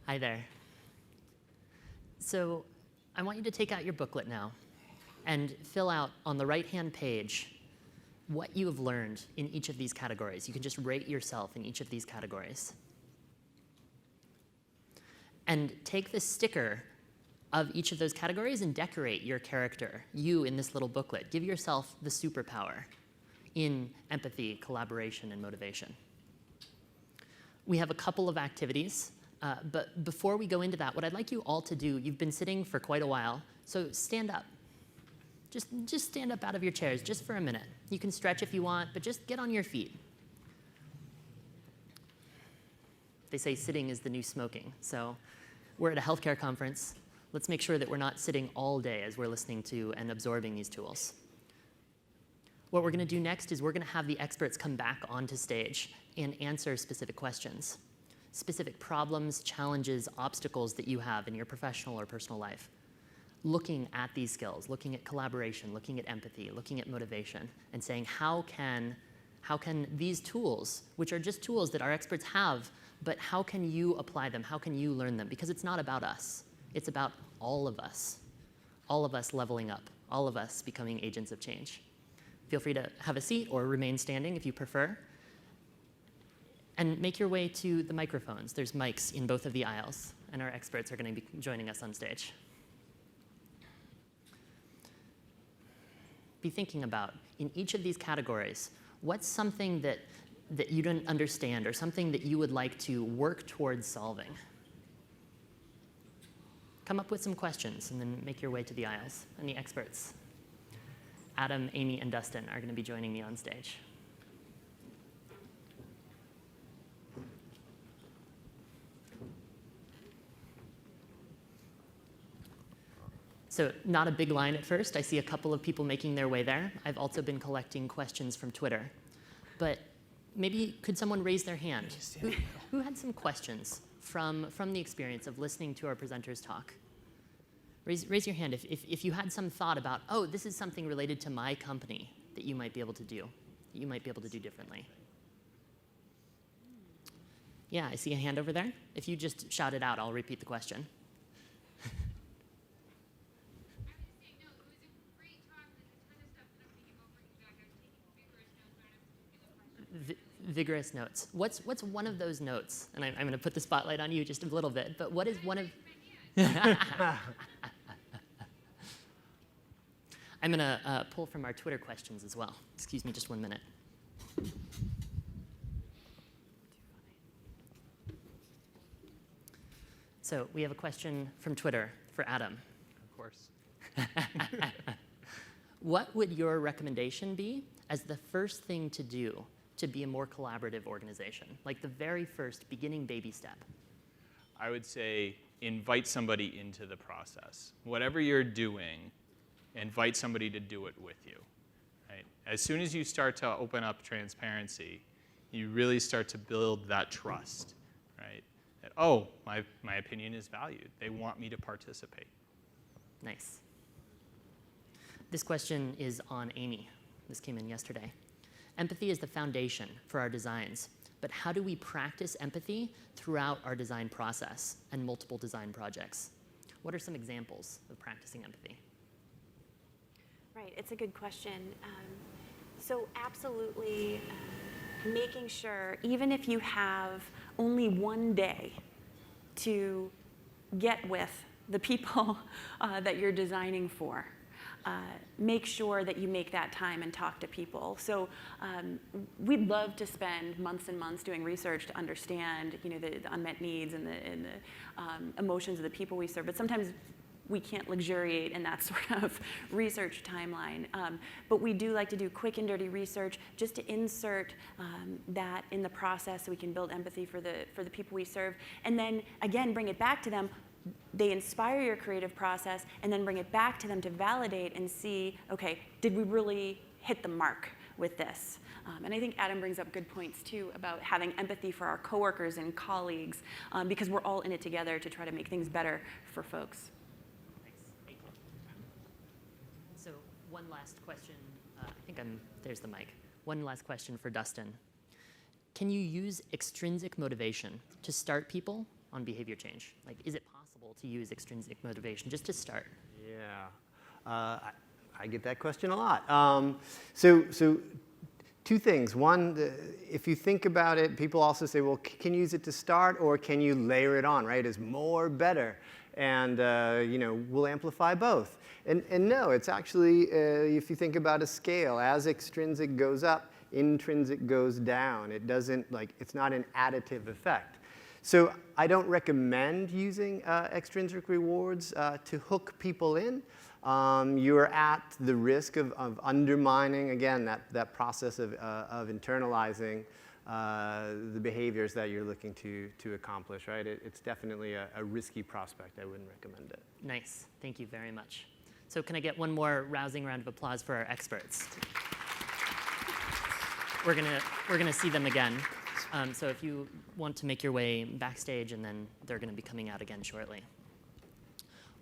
Hi there. So I want you to take out your booklet now and fill out on the right-hand page what you have learned in each of these categories. You can just rate yourself in each of these categories. And take the sticker of each of those categories and decorate your character, you in this little booklet. Give yourself the superpower in empathy, collaboration, and motivation. We have a couple of activities, but before we go into that, what I'd like you all to do, you've been sitting for quite a while, so stand up. Just stand up out of your chairs just for a minute. You can stretch if you want, but just get on your feet. They say sitting is the new smoking, so we're at a healthcare conference. Let's make sure that we're not sitting all day as we're listening to and absorbing these tools. What we're going to do next is we're going to have the experts come back onto stage and answer specific questions, specific problems, challenges, obstacles that you have in your professional or personal life. Looking at these skills, looking at collaboration, looking at empathy, looking at motivation, and saying how can these tools, which are just tools that our experts have, but how can you apply them? How can you learn them? Because it's not about us. It's about all of us leveling up, all of us becoming agents of change. Feel free to have a seat or remain standing if you prefer. And make your way to the microphones. There's mics in both of the aisles, and our experts are going to be joining us on stage. Be thinking about, in each of these categories, what's something that you don't understand or something that you would like to work towards solving? Come up with some questions and then make your way to the aisles and the experts. Adam, Amy, and Dustin are going to be joining me on stage. So not a big line at first. I see a couple of people making their way there. I've also been collecting questions from Twitter. But maybe could someone raise their hand? Who had some questions from the experience of listening to our presenters talk? Raise your hand if you had some thought about, oh, this is something related to my company that you might be able to do, that you might be able to do differently. Yeah, I see a hand over there. If you just shout it out, I'll repeat the question. Vigorous notes. What's one of those notes? And I'm going to put the spotlight on you just a little bit, but what is one of... I'm going to pull from our Twitter questions as well. Excuse me just 1 minute. So we have a question from Twitter for Adam. Of course. What would your recommendation be as the first thing to do to be a more collaborative organization? Like the very first beginning baby step. I would say invite somebody into the process. Whatever you're doing, invite somebody to do it with you. Right? As soon as you start to open up transparency, you really start to build that trust. Right? That, oh, my opinion is valued. They want me to participate. Nice. This question is on Amy. This came in yesterday. Empathy is the foundation for our designs, but how do we practice empathy throughout our design process and multiple design projects? What are some examples of practicing empathy? Right, it's a good question. So absolutely making sure, even if you have only one day to get with the people that you're designing for, make sure that you make that time and talk to people. So we'd love to spend months and months doing research to understand, the unmet needs and the emotions of the people we serve. But sometimes we can't luxuriate in that sort of research timeline. But we do like to do quick and dirty research just to insert that in the process so we can build empathy for the people we serve. And then, again, bring it back to them. They inspire your creative process, and then bring it back to them to validate and see, okay, did we really hit the mark with this? And I think Adam brings up good points, too, about having empathy for our coworkers and colleagues, because we're all in it together to try to make things better for folks. Thanks. Thank you. So one last question. There's the mic. One last question for Dustin. Can you use extrinsic motivation to start people on behavior change? Like, is it possible to use extrinsic motivation just to start? Yeah, I get that question a lot. So two things. One, if you think about it, people also say, well, can you use it to start, or can you layer it on, right? Is more better? And we'll amplify both. And no, it's actually, if you think about a scale, as extrinsic goes up, intrinsic goes down. It doesn't, it's not an additive effect. So I don't recommend using extrinsic rewards to hook people in. You're at the risk of undermining, again, that process of internalizing the behaviors that you're looking to accomplish, right? It's definitely a risky prospect. I wouldn't recommend it. Nice. Thank you very much. So can I get one more rousing round of applause for our experts? We're gonna see them again. So if you want to make your way backstage, and then they're going to be coming out again shortly.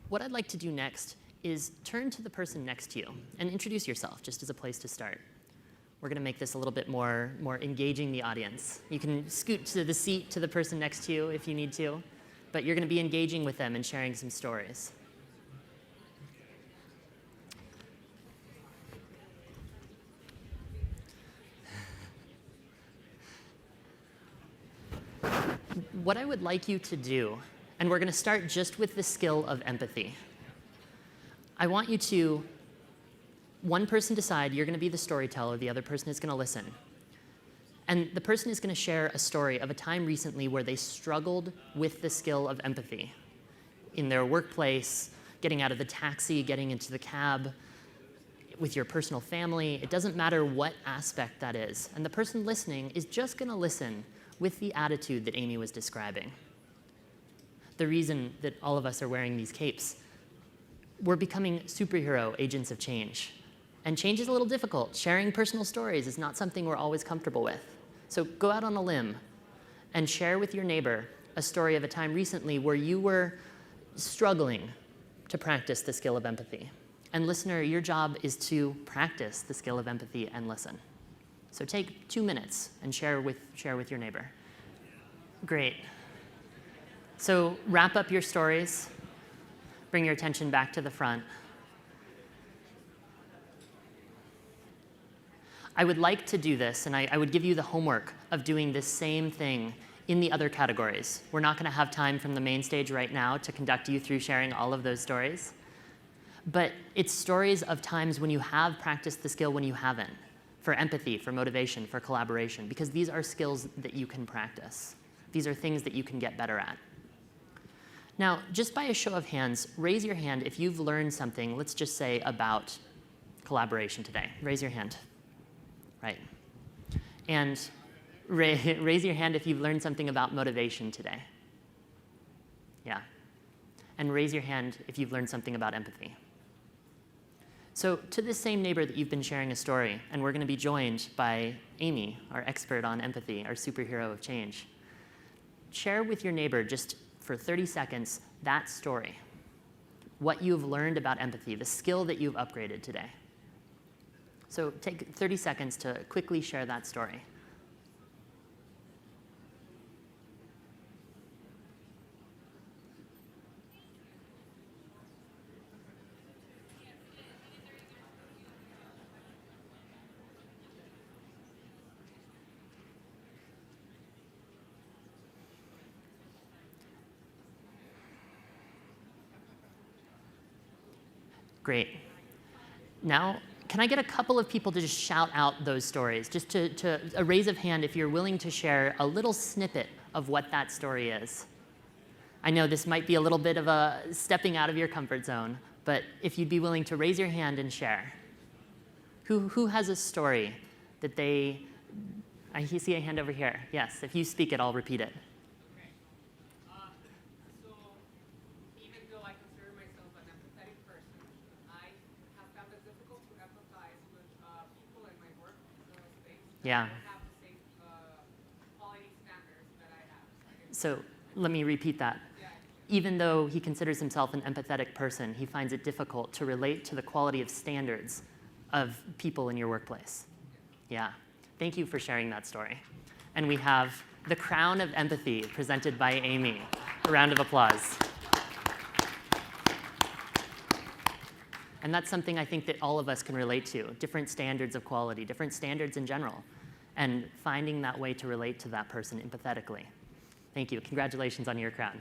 What I'd like to do next is turn to the person next to you and introduce yourself, just as a place to start. We're going to make this a little bit more engaging the audience. You can scoot to the seat to the person next to you if you need to, but you're going to be engaging with them and sharing some stories. What I would like you to do, and we're going to start just with the skill of empathy. I want you to, one person decide you're going to be the storyteller, the other person is going to listen. And the person is going to share a story of a time recently where they struggled with the skill of empathy in their workplace, getting out of the taxi, getting into the cab, with your personal family. It doesn't matter what aspect that is. And the person listening is just going to listen with the attitude that Amy was describing. The reason that all of us are wearing these capes, we're becoming superhero agents of change. And change is a little difficult. Sharing personal stories is not something we're always comfortable with. So go out on a limb and share with your neighbor a story of a time recently where you were struggling to practice the skill of empathy. And listener, your job is to practice the skill of empathy and listen. So take 2 minutes and share with your neighbor. Great. So wrap up your stories. Bring your attention back to the front. I would like to do this, and I would give you the homework of doing this same thing in the other categories. We're not going to have time from the main stage right now to conduct you through sharing all of those stories. But it's stories of times when you have practiced the skill when you haven't. For empathy, for motivation, for collaboration, because these are skills that you can practice. These are things that you can get better at. Now, just by a show of hands, raise your hand if you've learned something, let's just say, about collaboration today. Raise your hand. Right. And raise your hand if you've learned something about motivation today. Yeah. And raise your hand if you've learned something about empathy. So to this same neighbor that you've been sharing a story, and we're going to be joined by Amy, our expert on empathy, our superhero of change. Share with your neighbor, just for 30 seconds, that story. What you've learned about empathy, the skill that you've upgraded today. So take 30 seconds to quickly share that story. Great. Now, can I get a couple of people to just shout out those stories? Just to a raise of hand if you're willing to share a little snippet of what that story is. I know this might be a little bit of a stepping out of your comfort zone, but if you'd be willing to raise your hand and share. Who has a story that they, I see a hand over here. Yes, if you speak it, I'll repeat it. Yeah. So let me repeat that. Even though he considers himself an empathetic person, he finds it difficult to relate to the quality of standards of people in your workplace. Yeah. Thank you for sharing that story. And we have the crown of empathy presented by Amy. A round of applause. And that's something I think that all of us can relate to, different standards of quality, different standards in general, and finding that way to relate to that person empathetically. Thank you. Congratulations on your crown.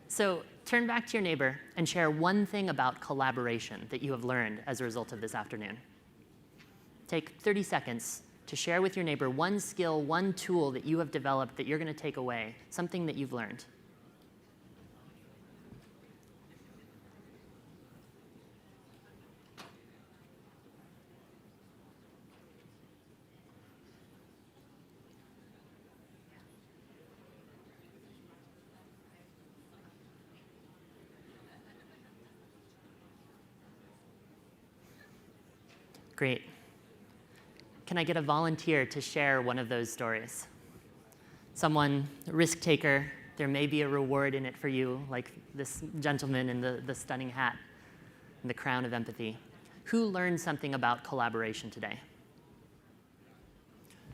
So turn back to your neighbor and share one thing about collaboration that you have learned as a result of this afternoon. Take 30 seconds to share with your neighbor one skill, one tool that you have developed that you're going to take away, something that you've learned. Great. Can I get a volunteer to share one of those stories? Someone, a risk taker, there may be a reward in it for you, like this gentleman in the stunning hat and the crown of empathy. Who learned something about collaboration today?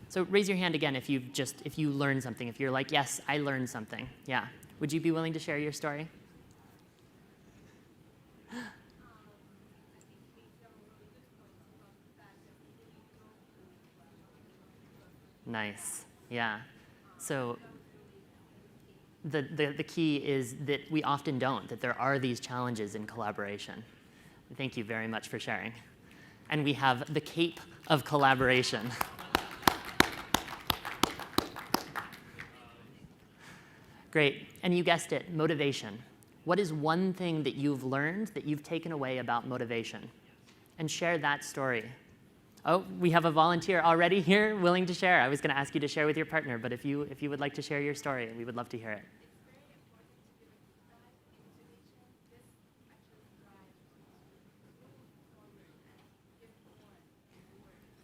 So raise your hand again if you learned something, if you're like, yes, I learned something. Yeah. Would you be willing to share your story? Nice. Yeah. So the key is that we often don't, that there are these challenges in collaboration. Thank you very much for sharing. And we have the cape of collaboration. Great. And you guessed it, motivation. What is one thing that you've learned that you've taken away about motivation? And share that story. Oh, we have a volunteer already here willing to share. I was going to ask you to share with your partner, but if you would like to share your story, we would love to hear it.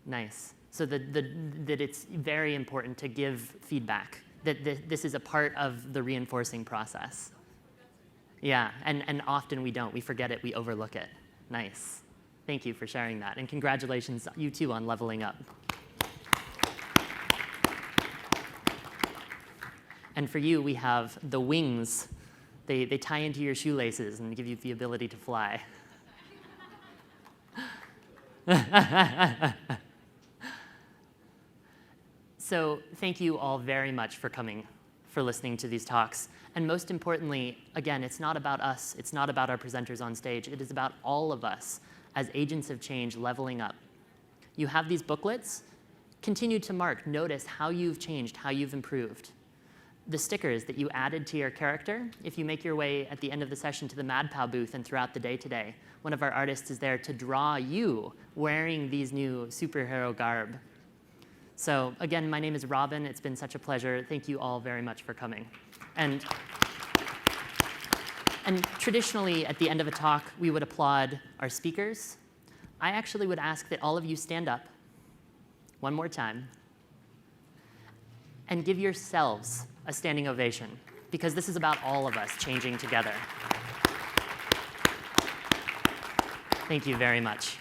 Nice. So that it's very important to give feedback, that this is a part of the reinforcing process. Yeah, and often we don't. We forget it. We overlook it. Nice. Thank you for sharing that. And congratulations, you too, on leveling up. And for you, we have the wings. They tie into your shoelaces and give you the ability to fly. So thank you all very much for coming, for listening to these talks. And most importantly, again, it's not about us. It's not about our presenters on stage. It is about all of us as agents of change leveling up. You have these booklets. Continue to mark, notice how you've changed, how you've improved. The stickers that you added to your character, if you make your way at the end of the session to the Mad Pow booth and throughout the day today, one of our artists is there to draw you wearing these new superhero garb. So again, my name is Robin. It's been such a pleasure. Thank you all very much for coming. And traditionally, at the end of a talk, we would applaud our speakers. I actually would ask that all of you stand up one more time and give yourselves a standing ovation, because this is about all of us changing together. Thank you very much.